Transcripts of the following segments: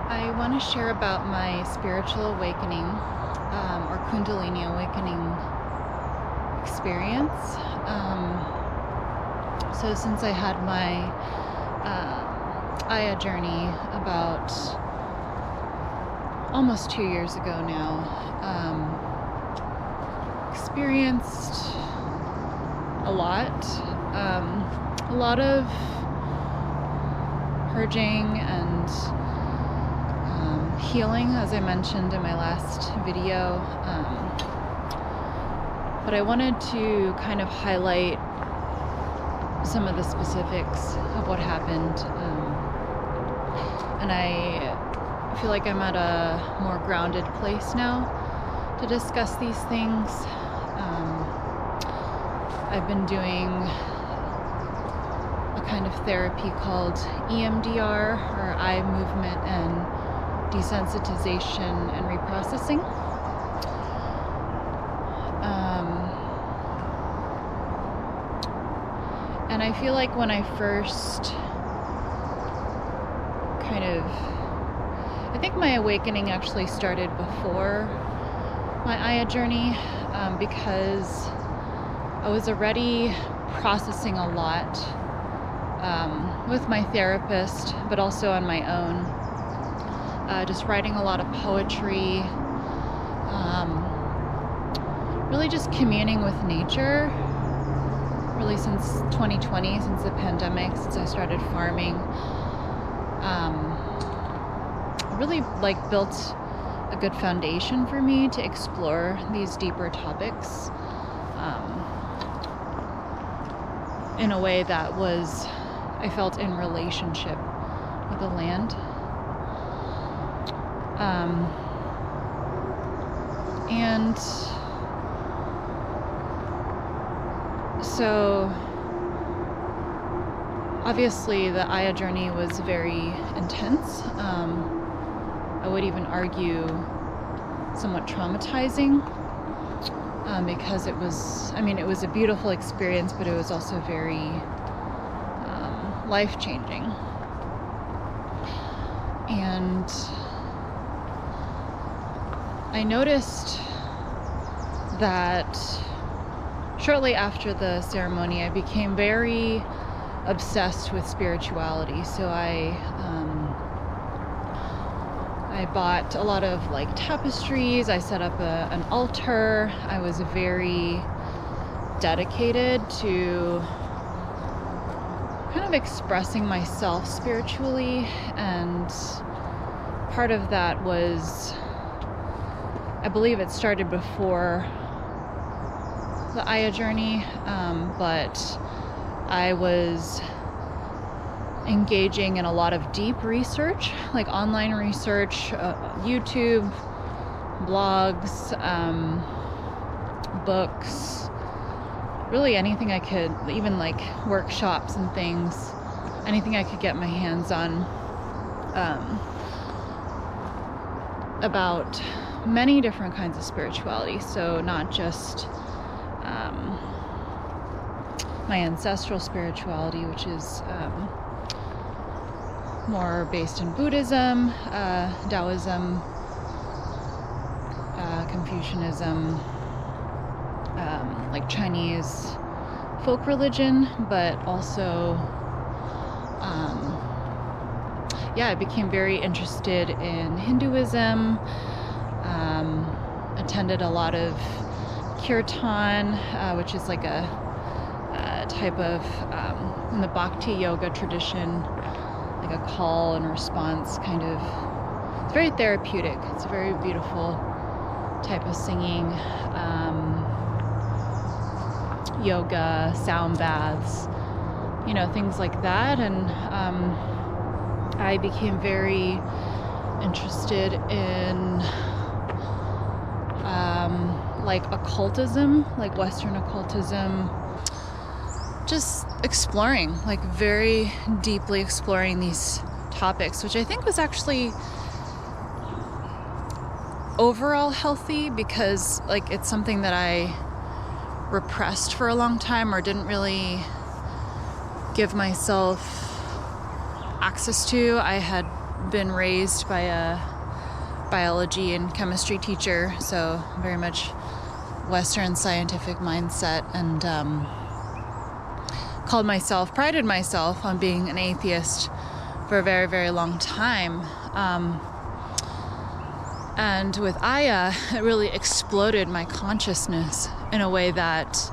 I want to share about my spiritual awakening, or Kundalini awakening experience. So since I had my Aya journey about almost 2 years ago now, experienced a lot of purging and healing, as I mentioned in my last video, but I wanted to kind of highlight some of the specifics of what happened, and I feel like I'm at a more grounded place now to discuss these things. I've been doing a kind of therapy called EMDR, or eye movement and desensitization and reprocessing. And I feel like when I first I think my awakening actually started before my Aya journey, because I was already processing a lot with my therapist, but also on my own. Just writing a lot of poetry, really just communing with nature, really since 2020, since the pandemic, since I started farming. Really built a good foundation for me to explore these deeper topics in a way that was, I felt, in relationship with the land. And so obviously the Aya journey was very intense. I would even argue somewhat traumatizing, because it was a beautiful experience, but it was also very life-changing. And I noticed that shortly after the ceremony, I became very obsessed with spirituality. So I bought a lot of tapestries. I set up an altar. I was very dedicated to kind of expressing myself spiritually, and part of that was, I believe it started before the Aya journey, but I was engaging in a lot of deep research, like online research, YouTube, blogs, books, really anything I could, even workshops and things, anything I could get my hands on, about many different kinds of spirituality. So not just my ancestral spirituality, which is more based in Buddhism, Taoism, Confucianism, Chinese folk religion, but also I became very interested in Hinduism, attended a lot of kirtan, which is a type of, in the Bhakti yoga tradition, a call and response kind of. It's very therapeutic. It's a very beautiful type of singing, yoga, sound baths, things like that. And I became very interested in occultism, Western occultism, just exploring, very deeply exploring these topics, which I think was actually overall healthy, because it's something that I repressed for a long time or didn't really give myself access to. I had been raised by a biology and chemistry teacher, so very much Western scientific mindset, and prided myself on being an atheist for a very, very long time. And with Aya, it really exploded my consciousness in a way that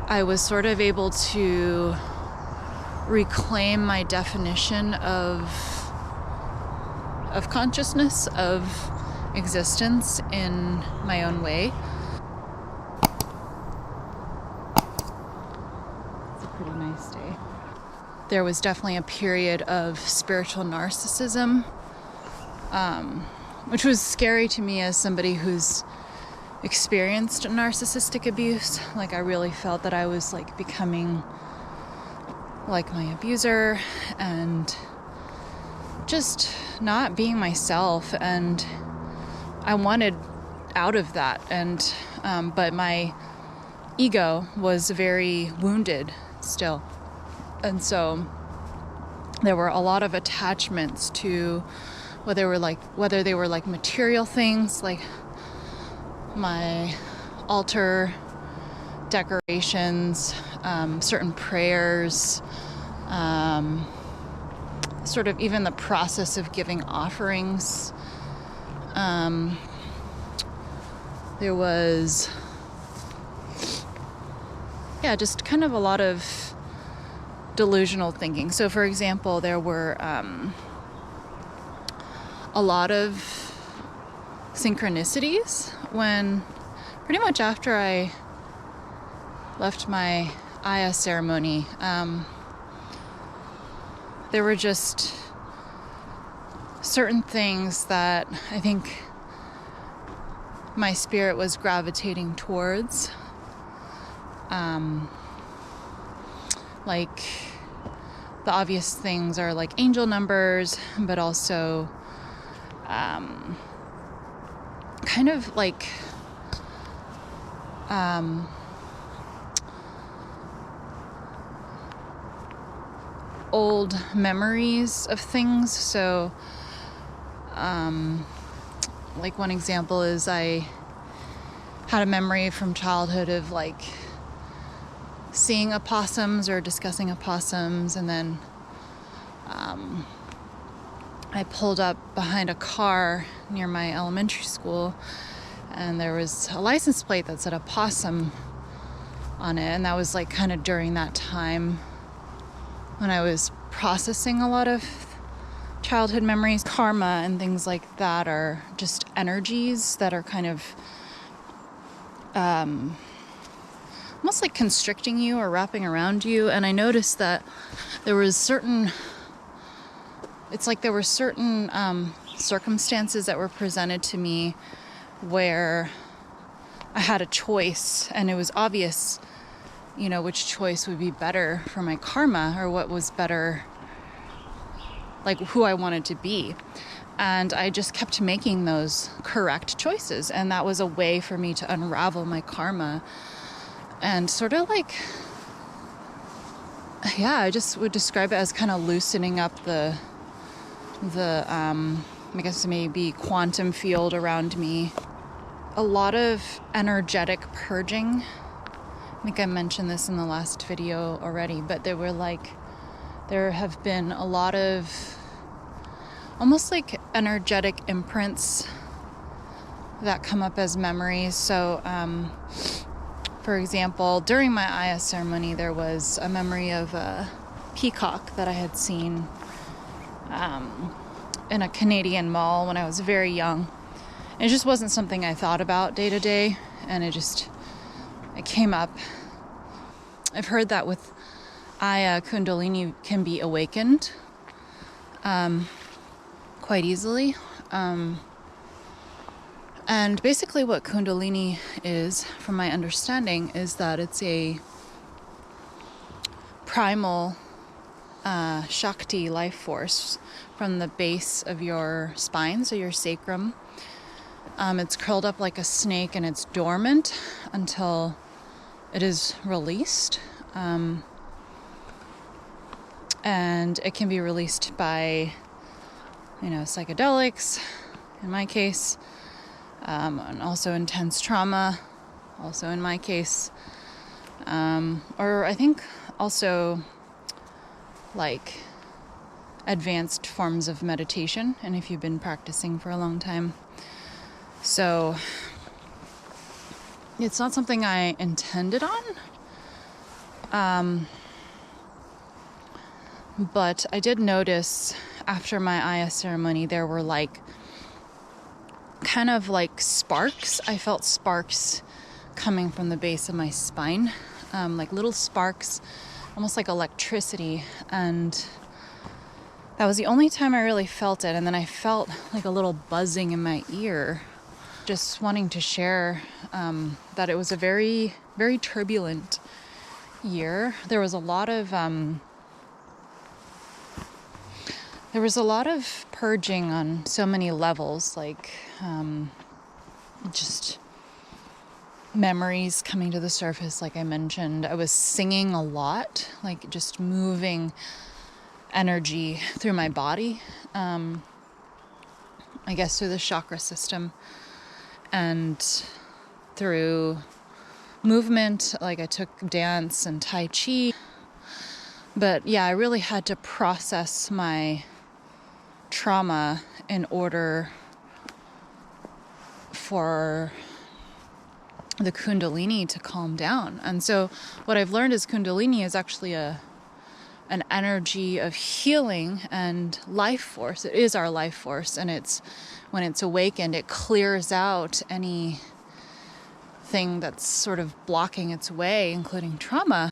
I was sort of able to reclaim my definition of consciousness, of existence in my own way. It's a pretty nice day. There was definitely a period of spiritual narcissism, which was scary to me as somebody who's experienced narcissistic abuse. Like, I really felt that I was like becoming like my abuser and just not being myself, and I wanted out of that, and but my ego was very wounded still, and so there were a lot of attachments to whether they were like material things, like my altar decorations, certain prayers, sort of even the process of giving offerings. There was, just kind of a lot of delusional thinking. So, for example, there were a lot of synchronicities when pretty much after I left my Aya ceremony. There were just certain things that I think my spirit was gravitating towards. Like, the obvious things are like angel numbers, but also kind of like old memories of things. So like one example is I had a memory from childhood of like seeing opossums or discussing opossums, and then I pulled up behind a car near my elementary school, and there was a license plate that said opossum on it, and that was like kind of during that time when I was processing a lot of childhood memories. Karma and things like that are just energies that are kind of almost like constricting you or wrapping around you. And I noticed that there were certain circumstances that were presented to me where I had a choice, and it was obvious, which choice would be better for my karma, or what was better, like who I wanted to be. And I just kept making those correct choices, and that was a way for me to unravel my karma and sort of like, I just would describe it as kind of loosening up the I guess maybe quantum field around me. A lot of energetic purging. I think I mentioned this in the last video already, but there have been a lot of almost like energetic imprints that come up as memories. So, for example, during my Aya ceremony, there was a memory of a peacock that I had seen in a Canadian mall when I was very young. And it just wasn't something I thought about day to day, and it came up. I've heard that with Aya, Kundalini can be awakened quite easily. And basically what Kundalini is, from my understanding, is that it's a primal Shakti life force from the base of your spine, so your sacrum, It's curled up like a snake and it's dormant until it is released. And it can be released by, psychedelics, in my case, and also intense trauma, also in my case, or I think also like advanced forms of meditation, and if you've been practicing for a long time. So it's not something I intended on, but I did notice after my Aya ceremony there were kind of like sparks. I felt sparks coming from the base of my spine, like little sparks, almost like electricity, and that was the only time I really felt it. And then I felt like a little buzzing in my ear. Just wanting to share that it was a very, very turbulent year. There was a lot of purging on so many levels, just memories coming to the surface, like I mentioned. I was singing a lot, just moving energy through my body, I guess through the chakra system and through movement. I took dance and Tai Chi. But yeah, I really had to process my trauma in order for the Kundalini to calm down. And so what I've learned is Kundalini is actually an energy of healing and life force. It is our life force, and when it's awakened, it clears out anything that's sort of blocking its way, including trauma.